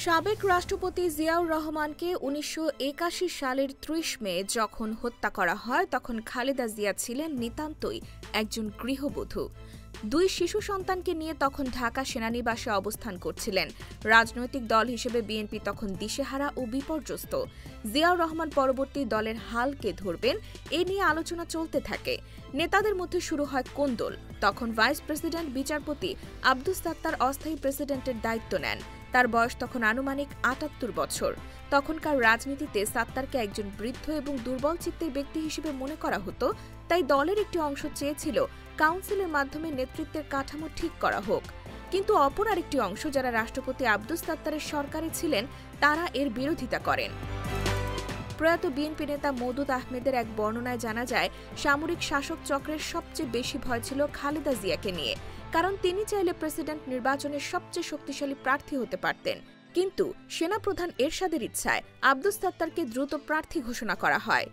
সাবেক রাষ্ট্রপতি জিয়াউর রহমানকে ১৯৮১ সালের ৩০ মে যখন হত্যা করা হয় তখন খালেদা জিয়া ছিলেন নিতান্তই একজন গৃহবধূ। দুই শিশু সন্তানকে নিয়ে তখন ঢাকা সেনানিবাসে অবস্থান করছিলেন। রাজনৈতিক দল হিসেবে বিএনপি তখন দিশেহারা ও বিপর্যস্ত। জিয়াউর রহমান পরবর্তী দলের হালকে ধরবেন এ নিয়ে আলোচনা চলতে থাকে। নেতাদের মধ্যে শুরু হয় কোন্দল। তখন ভাইস প্রেসিডেন্ট বিচারপতি আব্দুস সাত্তার অস্থায়ী প্রেসিডেন্টের দায়িত্ব নেন। তার বয়স তখন আনুমানিক ৭৮ বছর। তখনকার রাজনীতিতে সাত্তারকে একজন বৃদ্ধ এবং দুর্বল চিত্তের ব্যক্তি হিসেবে মনে করা হতো, তাই দলের একটি অংশ চেয়েছিল কাউন্সিলের মাধ্যমে নেতৃত্বের কাঠামো ঠিক করা হোক। কিন্তু অপর আরেকটি অংশ, যারা রাষ্ট্রপতি আব্দুস সাত্তারের সরকারে ছিলেন, তারা এর বিরোধিতা করেন। প্রয়াত বিএনপি নেতা মওদুদ আহমেদের এক বর্ণনায় জানা যায়, সামরিক শাসক চক্রের সবচেয়ে বেশি ভয় ছিল খালেদা জিয়াকে নিয়ে, কারণ তিনি চাইলে প্রেসিডেন্ট নির্বাচনের সবচেয়ে শক্তিশালী প্রার্থী হতে পারতেন। কিন্তু সেনাপ্রধান এরশাদের ইচ্ছায় আব্দুস সাত্তারকে দ্রুত প্রার্থী ঘোষণা করা হয়।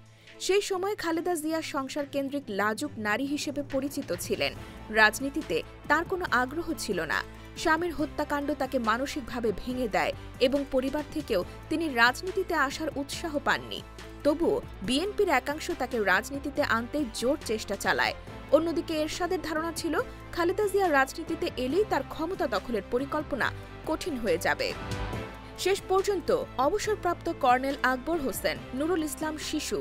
সেই সময় খালেদা জিয়া সংসার কেন্দ্রিক লাজুক নারী হিসেবে পরিচিত ছিলেন। রাজনীতিতে তার কোনো আগ্রহ ছিল না। স্বামীর হত্যাকাণ্ড তাকে মানসিকভাবে ভেঙে দেয় এবং পরিবার থেকেও তিনি রাজনীতিতে আসার উৎসাহ পাননি। তবুও বিএনপির একাংশ তাকে রাজনীতিতে আনতে জোর চেষ্টা চালায়। অন্যদিকে এরশাদের ধারণা ছিল, খালেদা জিয়া রাজনীতিতে এলেই তার ক্ষমতা দখলের পরিকল্পনা কঠিন হয়ে যাবে। শেষ পর্যন্ত অবসরপ্রাপ্ত কর্নেল আকবর হোসেন, নুরুল ইসলাম শিশু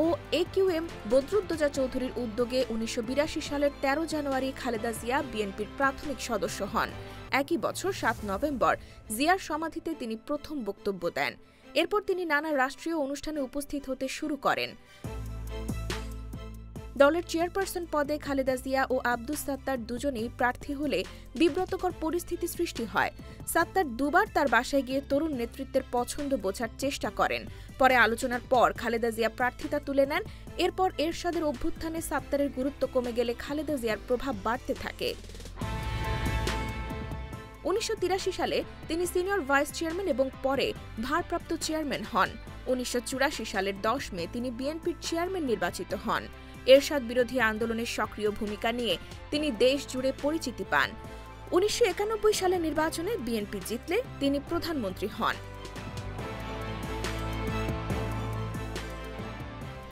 ও একিউএম বদরুদ্দোজা চৌধুরীর উদ্যোগে ১৯৮২ সালের ১৩ জানুয়ারি খালেদা জিয়া বিএনপির প্রাথমিক সদস্য হন। একই বছর ৭ নভেম্বর জিয়ার সমাধিতে তিনি প্রথম বক্তব্য দেন। এরপর তিনি নানা রাষ্ট্রীয় অনুষ্ঠানে উপস্থিত হতে শুরু করেন। দলের চেয়ারপারসন পদে খালেদা জিয়া ও আব্দুস সাত্তার দুজনেই প্রার্থী হলে বিব্রতকর পরিস্থিতি সৃষ্টি হয়। সাত্তার দুবার তার বাসায় গিয়ে তরুণ নেতৃত্বের পছন্দ বোঝার চেষ্টা করেন। পরে আলোচনার পর খালেদা জিয়া প্রার্থিতা তুলে নেন। এরপর এরশাদের অভ্যুত্থানে সাত্তারের গুরুত্ব কমে গেলে খালেদা জিয়ার প্রভাব বাড়তে থাকে। ১৯৮৩ সালে তিনি সিনিয়র ভাইস চেয়ারম্যান এবং পরে ভারপ্রাপ্ত চেয়ারম্যান হন। ১৯৮৪ সালের ১০ মে তিনি বিএনপির চেয়ারম্যান নির্বাচিত হন। এরশাদ বিরোধী আন্দোলনের সক্রিয় ভূমিকা নিয়ে তিনি দেশ জুড়ে পরিচিতি পান। ১৯৯১ সালের নির্বাচনে বিএনপি জিতলে তিনি প্রধানমন্ত্রী হন।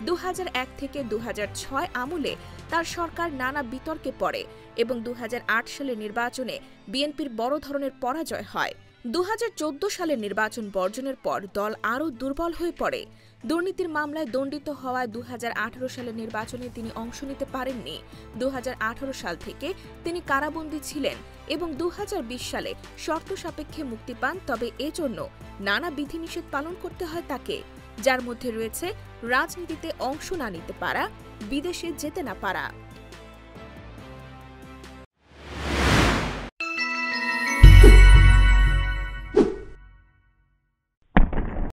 ২০০১ থেকে ২০০৬ আমলে তার সরকার নানা বিতর্কে পড়ে এবং ২০০৮ সালের নির্বাচনে বিএনপির বড় ধরনের পরাজয় হয়। ২০১৪ সালের নির্বাচন বর্জনের পর দল আরও দুর্বল হয়ে পড়ে। দুর্নীতির মামলায় দণ্ডিত হওয়ায় ২০১৮ সালের নির্বাচনে তিনি অংশ নিতে পারেননি। ২০১৮ সাল থেকে তিনি কারাবন্দী ছিলেন এবং ২০২০ সালে শর্ত সাপেক্ষে মুক্তি পান, তবে এজন্য নানা বিধিনিষেধ পালন করতে হয় তাকে, যার মধ্যে রয়েছে রাজনীতিতে অংশ না নিতে পারা, বিদেশে যেতে না পারা।